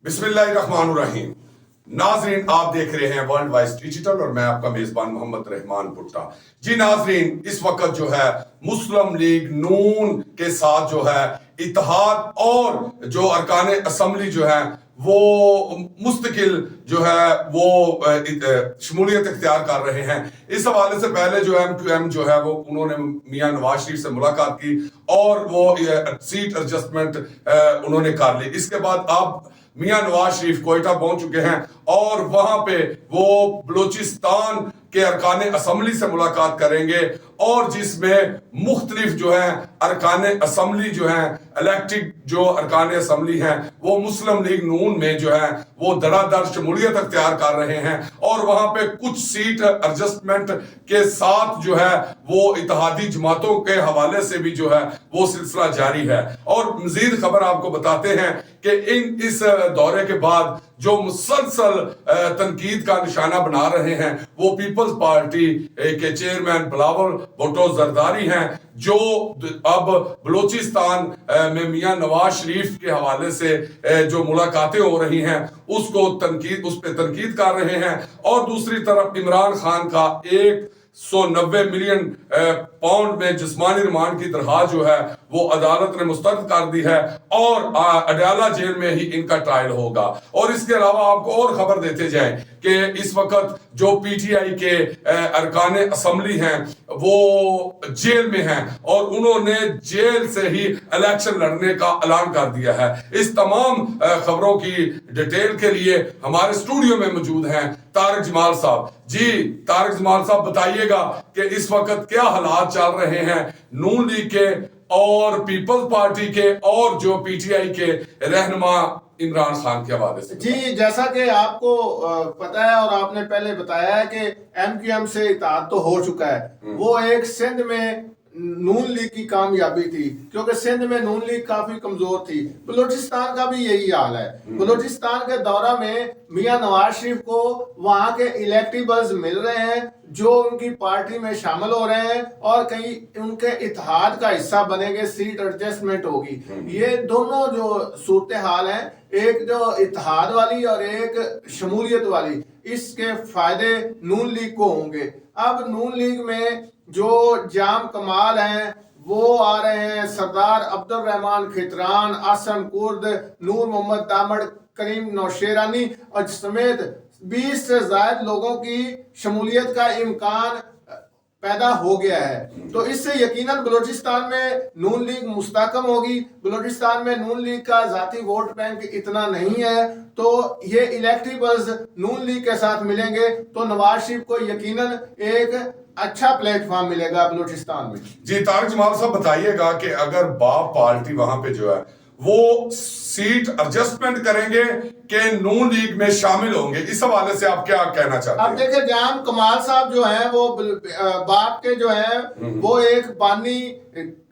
بسم اللہ الرحمن الرحیم. ناظرین آپ دیکھ رہے ہیں ورلڈ وائز ڈیجیٹل اور میں آپ کا میزبان محمد رحمان بھٹا. جی ناظرین، اس وقت جو ہے مسلم لیگ نون کے ساتھ جو ہے اتحاد اور جو ارکان اسمبلی جو ہے وہ مستقل جو ہے وہ شمولیت اختیار کر رہے ہیں. اس حوالے سے پہلے جو ایم کیو ایم جو ہے وہ انہوں نے میاں نواز شریف سے ملاقات کی اور وہ سیٹ ایڈجسٹمنٹ انہوں نے کر لی. اس کے بعد اب میاں نواز شریف کوئٹہ پہنچ چکے ہیں اور وہاں پہ وہ بلوچستان کے ارکان اسمبلی سے ملاقات کریں گے اور جس میں مختلف جو ہیں ارکان اسمبلی جو ہیں الیکٹڈ جو ارکان اسمبلی ہیں وہ مسلم لیگ نون میں جو ہے وہ دڑا دڑ شمولیت اختیار کر رہے ہیں اور وہاں پہ کچھ سیٹ ایڈجسٹمنٹ کے ساتھ جو ہے وہ اتحادی جماعتوں کے حوالے سے بھی جو ہے وہ سلسلہ جاری ہے. اور مزید خبر آپ کو بتاتے ہیں کہ اس دورے کے بعد جو مسلسل تنقید کا نشانہ بنا رہے ہیں وہ پیپلز پارٹی کے چیئرمین بلاول بھٹو زرداری ہیں جو اب بلوچستان میں میاں نواز شریف کے حوالے سے جو ملاقاتیں ہو رہی ہیں اس پہ تنقید کر رہے ہیں. اور دوسری طرف عمران خان کا 190 ملین پاؤنڈ میں جسمانی ریمانڈ کی درخواست جو ہے وہ عدالت نے مسترد کر دی ہے اور اڈیالہ جیل میں ہی ان کا ٹرائل ہوگا. اور اس کے علاوہ آپ کو اور خبر دیتے جائیں کہ اس وقت جو پی ٹی آئی کے ارکان اسمبلی ہیں وہ جیل میں ہیں اور انہوں نے جیل سے ہی الیکشن لڑنے کا اعلان کر دیا ہے. اس تمام خبروں کی ڈیٹیل کے لیے ہمارے اسٹوڈیو میں موجود ہیں طارق جمال صاحب. جی طارق جمال صاحب بتائیے گا کہ اس وقت کیا حالات چل رہے ہیں نون لیگ کے اور پیپلز پارٹی کے اور جو پی ٹی آئی کے رہنما عمران خان کے حوالے سے. جی جیسا کہ آپ کو پتا ہے اور آپ نے پہلے بتایا ہے کہ ایم کیو ایم سے اتحاد تو ہو چکا ہے. وہ ایک سندھ میں نون لیگ کی کامیابی تھی کیونکہ سندھ میں نون لیگ کافی کمزور تھی. بلوچستان کا بھی یہی حال ہے. بلوچستان کے دورہ میں میاں نواز شریف کو وہاں کے الیکٹیبلز مل رہے ہیں جو ان کی پارٹی میں شامل ہو رہے ہیں اور کہیں ان کے اتحاد کا حصہ بنیں گے, سیٹ ایڈجسٹمنٹ ہوگی. یہ دونوں جو صورتحال ہیں, ایک جو اتحاد والی اور ایک شمولیت والی, اس کے فائدے نون لیگ کو ہوں گے. اب نون لیگ میں جو جام کمال ہیں وہ آ رہے ہیں سردار عبد الرحمان کھتران, آسن کرد, نور محمد دامڑ, کریم نوشیرانی اور سمیت 20 سے زائد لوگوں کی شمولیت کا امکان پیدا ہو گیا ہے. تو اس سے یقیناً بلوچستان میں نون لیگ مستحکم ہوگی. بلوچستان میں نون لیگ کا ذاتی ووٹ بینک اتنا نہیں ہے تو یہ الیکٹیبلز نون لیگ کے ساتھ ملیں گے تو نواز شریف کو یقیناً ایک اچھا پلیٹ فارم ملے گا بلوچستان میں. جی طارق جمال صاحب بتائیے گا کہ اگر باپ پارٹی وہاں پہ جو ہے وہ سیٹ ایڈجسٹمنٹ کریں گے کہ نون لیگ میں شامل ہوں گے, اس حوالے سے آپ کیا کہنا چاہتے ہیں؟ اب دیکھیں جام کمال صاحب جو ہیں وہ باپ کے جو ہیں وہ ایک بانی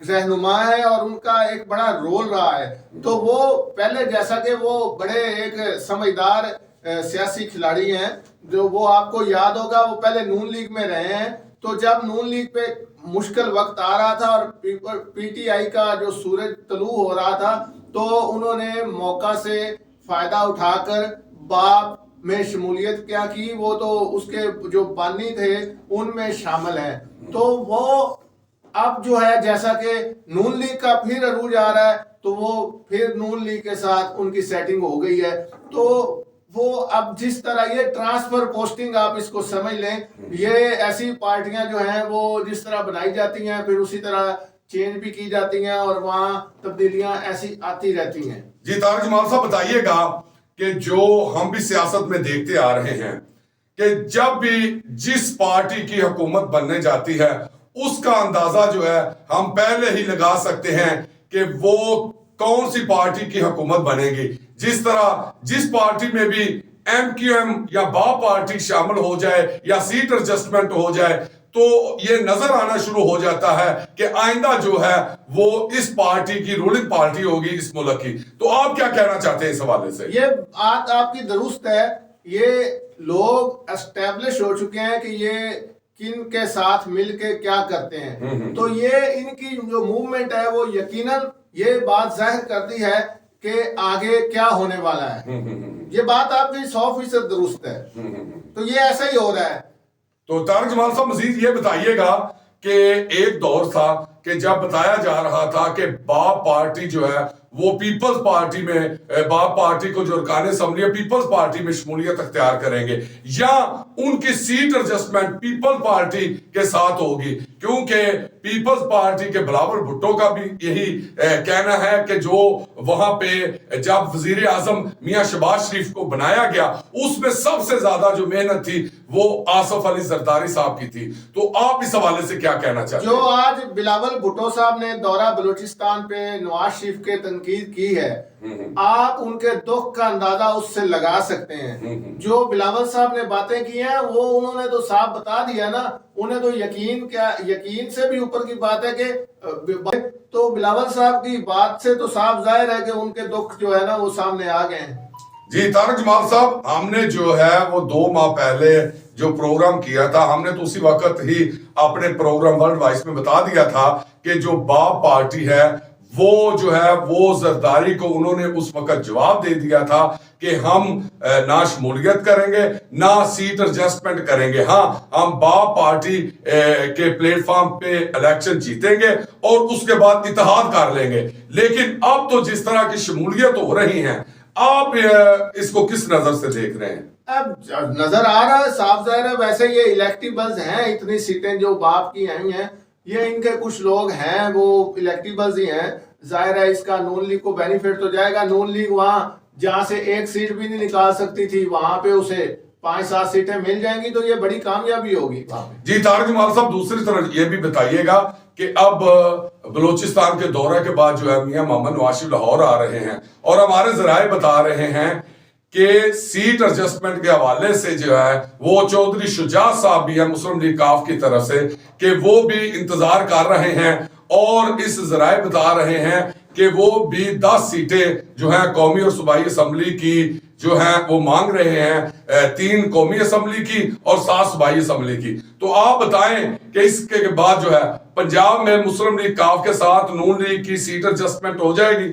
رہنما ہے اور ان کا ایک بڑا رول رہا ہے. تو وہ پہلے جیسا کہ وہ بڑے ایک سمجھدار سیاسی کھلاڑی ہیں جو وہ آپ کو یاد ہوگا وہ پہلے نون لیگ میں رہے ہیں. تو جب نون لیگ پہ مشکل وقت آ رہا تھا اور پی ٹی آئی کا جو سورج طلوع ہو رہا تھا تو انہوں نے موقع سے فائدہ اٹھا کر باپ میں شمولیت کیا کی. وہ تو اس کے جو بانی تھے ان میں شامل ہیں. تو وہ اب جو ہے جیسا کہ نون لیگ کا پھر عروج آ رہا ہے تو وہ پھر نون لیگ کے ساتھ ان کی سیٹنگ ہو گئی ہے. تو وہ اب جس طرح یہ ٹرانسفر پوسٹنگ آپ اس کو سمجھ لیں, یہ ایسی پارٹیاں جو ہیں وہ جس طرح بنائی جاتی ہیں پھر اسی طرح چینج بھی کی جاتی ہیں اور وہاں تبدیلیاں ایسی آتی رہتی ہیں. جی طارق جمال صاحب بتائیے گا کہ جو ہم بھی سیاست میں دیکھتے آ رہے ہیں کہ جب بھی جس پارٹی کی حکومت بننے جاتی ہے اس کا اندازہ جو ہے ہم پہلے ہی لگا سکتے ہیں کہ وہ کون سی پارٹی کی حکومت بنے گی. جس طرح جس پارٹی میں بھی ایم کیو ایم یا با پارٹی شامل ہو جائے یا سیٹ ایڈجسٹمنٹ ہو جائے تو یہ نظر آنا شروع ہو جاتا ہے کہ آئندہ جو ہے وہ اس پارٹی کی رولنگ پارٹی ہوگی اس ملک کی. تو آپ کیا کہنا چاہتے ہیں اس حوالے سے؟ یہ بات آپ کی درست ہے. یہ لوگ اسٹیبلش ہو چکے ہیں کہ یہ کن کے ساتھ مل کے کیا کرتے ہیں. تو یہ ان کی جو موومنٹ ہے وہ یقیناً یہ بات ظاہر کرتی ہے کہ آگے کیا ہونے والا ہے. یہ بات آپ کی 100% درست ہے. تو یہ ایسا ہی ہو رہا ہے. تو طارق جمال صاحب مزید یہ بتائیے گا کہ ایک دور تھا کہ جب بتایا جا رہا تھا کہ باب پارٹی جو ہے وہ پیپلز پارٹی میں باب پارٹی کو جو ارکان اسمبلی پیپلز پارٹی میں شمولیت اختیار کریں گے یا ان کی سیٹ ایڈجسٹمنٹ پیپل پارٹی کے ساتھ ہوگی، کیونکہ پیپلز پارٹی کے بلاول بھٹو کا بھی یہی کہنا ہے کہ جو وہاں پہ جب وزیر اعظم میاں شہباز شریف کو بنایا گیا اس میں سب سے زیادہ جو محنت تھی وہ آصف علی زرداری صاحب کی تھی. تو آپ اس حوالے سے کیا کہنا چاہتے ہیں؟ جو آج بلاول بھٹو صاحب نے دورہ بلوچستان پہ نواز شریف کے تنقید کی ہے، آپ ان کے دکھ کا اندازہ اس سے لگا سکتے ہیں. جو بلاول صاحب نے باتیں کی ہیں وہ انہوں نے تو صاف بتا دیا نا. انہیں تو یقین سے بھی اوپر کی بات ہے کہ تو بلاول صاحب کی بات سے تو صاف ظاہر ہے کہ ان کے دکھ جو ہے نا وہ سامنے آ گئے ہیں. جی طارق جمال صاحب، ہم نے جو ہے وہ 2 ماہ پہلے جو پروگرام کیا تھا، ہم نے تو اسی وقت ہی اپنے پروگرام ورلڈ وائس میں بتا دیا تھا کہ جو باب پارٹی ہے وہ جو ہے وہ زرداری کو انہوں نے اس وقت جواب دے دیا تھا کہ ہم نہ شمولیت کریں گے نہ سیٹ ایڈجسٹمنٹ کریں گے. ہاں، ہم باب پارٹی کے پلیٹ فارم پہ الیکشن جیتیں گے اور اس کے بعد اتحاد کر لیں گے. لیکن اب تو جس طرح کی شمولیت ہو رہی ہیں، آپ اس کو کس نظر سے دیکھ رہے ہیں؟ اب نظر آ رہا ہے، صاف ظاہر ہے. ویسے یہ الیکٹیبلز ہیں، اتنی سیٹیں جو باپ کی آئی ہیں یہ ان کے کچھ لوگ ہیں وہ الیکٹیبلز ہی ہیں. ظاہر ہے اس کا نون لیگ کو بینیفٹ تو جائے گا. نون لیگ وہاں جہاں سے ایک سیٹ بھی نہیں نکال سکتی تھی وہاں پہ اسے 5-7 سیٹیں مل جائیں گی، تو یہ بڑی کامیابی ہوگی. جی طارق جمال صاحب، دوسری طرف یہ بھی بتائیے گا کہ اب بلوچستان کے دورہ کے بعد جو ہے میاں محمد نواز شریف لاہور آ رہے ہیں اور ہمارے ذرائع بتا رہے ہیں کہ سیٹ ایڈجسٹمنٹ کے حوالے سے جو ہے وہ چودھری شجاعت صاحب بھی ہیں مسلم لیگ کاف کی طرف سے کہ وہ بھی انتظار کر رہے ہیں اور اس ذرائع بتا رہے ہیں کہ وہ بھی 10 سیٹیں جو ہیں قومی اور صوبائی اسمبلی کی جو ہیں وہ مانگ رہے ہیں، 3 قومی اسمبلی کی اور 7 صوبائی اسمبلی کی. تو آپ بتائیں کہ اس کے بعد جو ہے پنجاب میں مسلم لیگ کاف کے ساتھ نون لیگ کی سیٹ ایڈجسٹمنٹ ہو جائے گی؟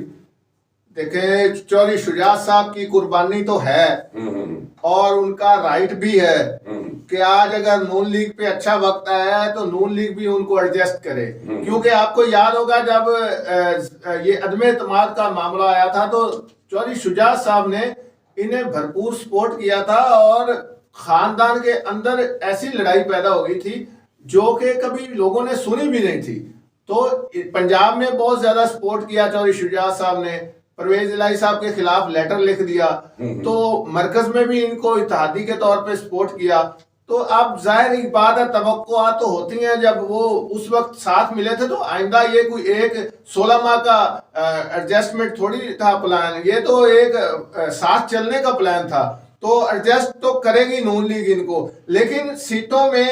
دیکھیں، چودھری شجاعت صاحب کی قربانی تو ہے اور ان کا رائٹ بھی ہے کہ آج اگر نون لیگ پہ اچھا وقت آیا ہے تو نون لیگ بھی ان کو ایڈجسٹ کرے. کیونکہ آپ کو یاد ہوگا جب یہ عدم اعتماد کا معاملہ آیا تھا تو چودھری شجاعت صاحب نے انہیں بھرپور سپورٹ کیا تھا اور خاندان کے اندر ایسی لڑائی پیدا ہو گئی تھی جو کہ کبھی لوگوں نے سنی بھی نہیں تھی. تو پنجاب میں بہت زیادہ سپورٹ کیا چودھری شجاعت صاحب نے، پرویز الہی صاحب کے خلاف لیٹر لکھ دیا، تو مرکز میں بھی ان کو اتحادی کے طور پہ سپورٹ کیا. تو اب ظاہر ایک بات ہے، توقعات تو ہوتی ہیں. جب وہ اس وقت ساتھ ملے تھے تو آئندہ یہ کوئی ایک 16 ماہ کا ایڈجسٹمنٹ تھوڑی تھا پلان، یہ تو ایک ساتھ چلنے کا پلان تھا. تو ایڈجسٹ تو کرے گی نون لیگ ان کو، لیکن سیٹوں میں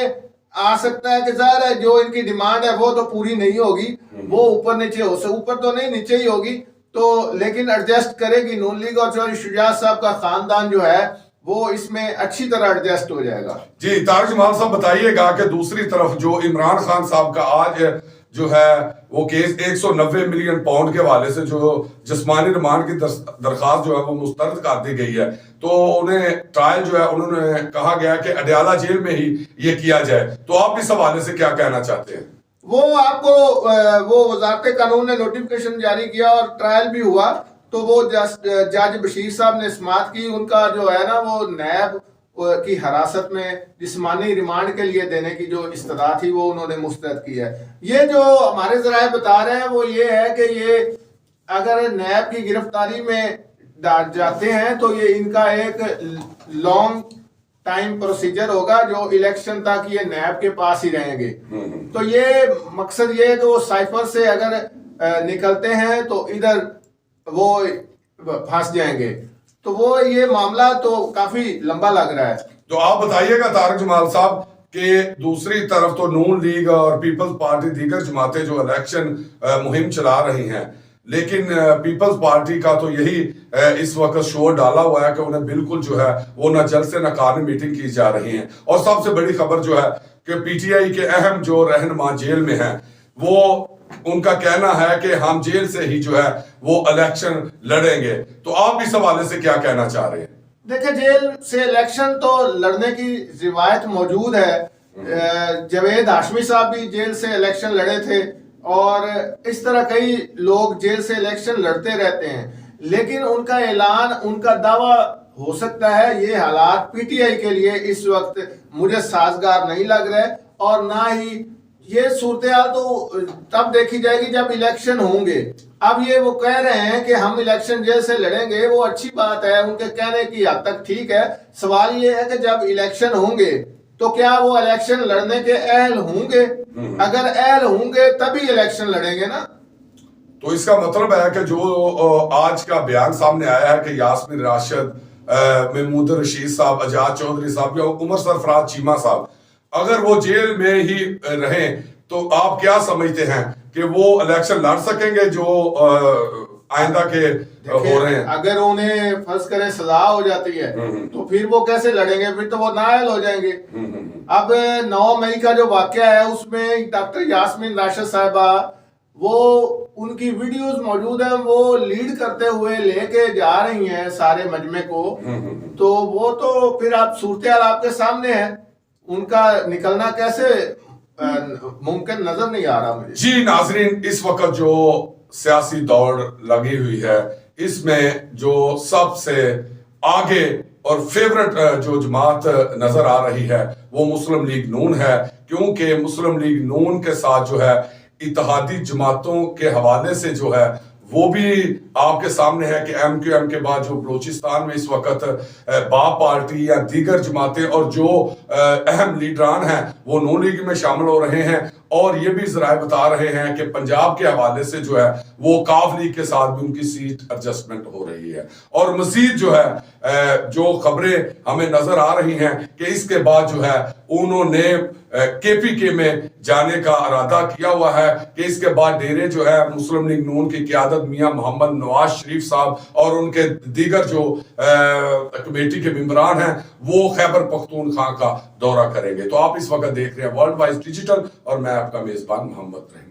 آ سکتا ہے کہ ظاہر ہے جو ان کی ڈیمانڈ ہے وہ تو پوری نہیں ہوگی، وہ اوپر نیچے ہو سکتا، اوپر تو نہیں نیچے ہی ہوگی. تو لیکن ایڈجسٹ کرے گی نون لیگ اور چودھری شجاعت صاحب کا خاندان جو ہے وہ اس میں اچھی طرح ایڈجسٹ ہو جائے گا. جی طارق جمال صاحب بتائیے گا کہ دوسری طرف جو عمران خان صاحب کا آج جو ہے وہ کیس 190 ملین پاؤنڈ کے حوالے سے جو جسمانی ریمانڈ کی درخواست جو ہے وہ مسترد کر دی گئی ہے، تو انہیں ٹرائل جو ہے انہوں نے کہا گیا کہ اڈیالہ جیل میں ہی یہ کیا جائے. تو آپ اس حوالے سے کیا کہنا چاہتے ہیں؟ وہ آپ کو وہ وزارت قانون نے نوٹیفکیشن جاری کیا اور ٹرائل بھی ہوا، تو وہ جج بشیر صاحب نے سماعت کی. ان کا جو ہے نا وہ نیب کی حراست میں جسمانی ریمانڈ کے لیے دینے کی جو استدعا تھی وہ انہوں نے مسترد کی ہے. یہ جو ہمارے ذرائع بتا رہے ہیں وہ یہ ہے کہ یہ اگر نیب کی گرفتاری میں جاتے ہیں تو یہ ان کا ایک لانگ ٹائم پروسیجر ہوگا جو الیکشن تک یہ نیب کے پاس ہی رہیں گے. تو یہ مقصد یہ ہے کہ وہ سائفر سے اگر نکلتے ہیں تو ادھر وہ پھنس جائیں گے. تو وہ یہ معاملہ تو کافی لمبا لگ رہا ہے. تو آپ بتائیے گا طارق جمال صاحب کہ دوسری طرف تو نون لیگ اور پیپلز پارٹی دیگر جماعتیں جو الیکشن مہم چلا رہی ہیں، لیکن پیپلز پارٹی کا تو یہی اس وقت شور ڈالا ہوا ہے کہ انہیں بالکل جو ہے وہ نہ جلسے نہ قانونی میٹنگ کی جا رہی ہیں. اور سب سے بڑی خبر جو ہے کہ پی ٹی آئی کے اہم جو رہنما جیل میں ہیں وہ ان کا کہنا ہے کہ ہم جیل سے ہی جو ہے وہ الیکشن لڑیں گے. تو آپ اس حوالے سے کیا کہنا چاہ رہے ہیں؟ دیکھیں جیل سے الیکشن تو لڑنے کی روایت موجود ہے. جاوید ہاشمی صاحب بھی جیل سے الیکشن لڑے تھے اور اس طرح کئی لوگ جیل سے الیکشن لڑتے رہتے ہیں, لیکن ان کا اعلان, ان کا دعویٰ ہو سکتا ہے یہ حالات پی ٹی آئی کے لیے اس وقت مجھے سازگار نہیں لگ رہے, اور نہ ہی یہ صورتحال تو تب دیکھی جائے گی جب الیکشن ہوں گے. اب یہ وہ کہہ رہے ہیں کہ ہم الیکشن جیل سے لڑیں گے, وہ اچھی بات ہے, ان کے کہنے کی حد تک ٹھیک ہے. سوال یہ ہے کہ جب الیکشن ہوں گے تو کیا وہ الیکشن لڑنے کے اہل ہوں گے؟ اگر اہل ہوں گے تبھی الیکشن لڑیں گے نا. تو اس کا مطلب ہے کہ جو آج کا بیان سامنے آیا ہے کہ یاسمین راشد, محمود رشید صاحب, اجاز چودھری صاحب یا عمر سرفراز چیمہ صاحب اگر وہ جیل میں ہی رہیں تو آپ کیا سمجھتے ہیں کہ وہ الیکشن لڑ سکیں گے جو آئندہ کے ہو رہے ہیں؟ اگر انہیں فرض کریں سزا ہو جاتی ہے تو پھر وہ کیسے لڑیں گے؟ پھر تو وہ نااہل ہو جائیں گے. اب 9 مئی کا جو واقعہ ہے اس میں ڈاکٹر یاسمین راشد صاحبہ, وہ ان کی ویڈیوز موجود ہیں, وہ لیڈ کرتے ہوئے لے کے جا رہی ہیں سارے مجمع کو, تو وہ تو پھر آپ صورتحال آپ کے سامنے ہے, ان کا نکلنا کیسے ممکن نظر نہیں آ رہا مجھے. جی ناظرین, اس وقت جو سیاسی دوڑ لگی ہوئی ہے اس میں جو سب سے آگے اور فیورٹ جو جماعت نظر آ رہی ہے وہ مسلم لیگ نون ہے, کیونکہ مسلم لیگ نون کے ساتھ جو ہے اتحادی جماعتوں کے حوالے سے جو ہے وہ بھی آپ کے سامنے ہے کہ ایم کیو ایم کے بعد جو بلوچستان میں اس وقت با پارٹی یا دیگر جماعتیں اور جو اہم لیڈران ہیں وہ نون لیگ میں شامل ہو رہے ہیں, اور یہ بھی ذرائع بتا رہے ہیں کہ پنجاب کے حوالے سے جو ہے وہ کاف لیگ کے ساتھ بھی ان کی سیٹ ایڈجسٹمنٹ ہو رہی ہے. اور مزید جو ہے جو خبریں ہمیں نظر آ رہی ہیں کہ اس کے بعد جو ہے انہوں نے کے پی کے میں جانے کا ارادہ کیا ہوا ہے کہ اس کے بعد ڈیرے جو ہے مسلم لیگ نون کی قیادت میاں محمد نواز شریف صاحب اور ان کے دیگر جو کمیٹی کے ممبران ہیں وہ خیبر پختونخوا کا دورہ کریں گے. تو آپ اس وقت دیکھ رہے ہیں ورلڈ وائز ڈیجیٹل اور میں آپ کا میزبان محمد رحمان.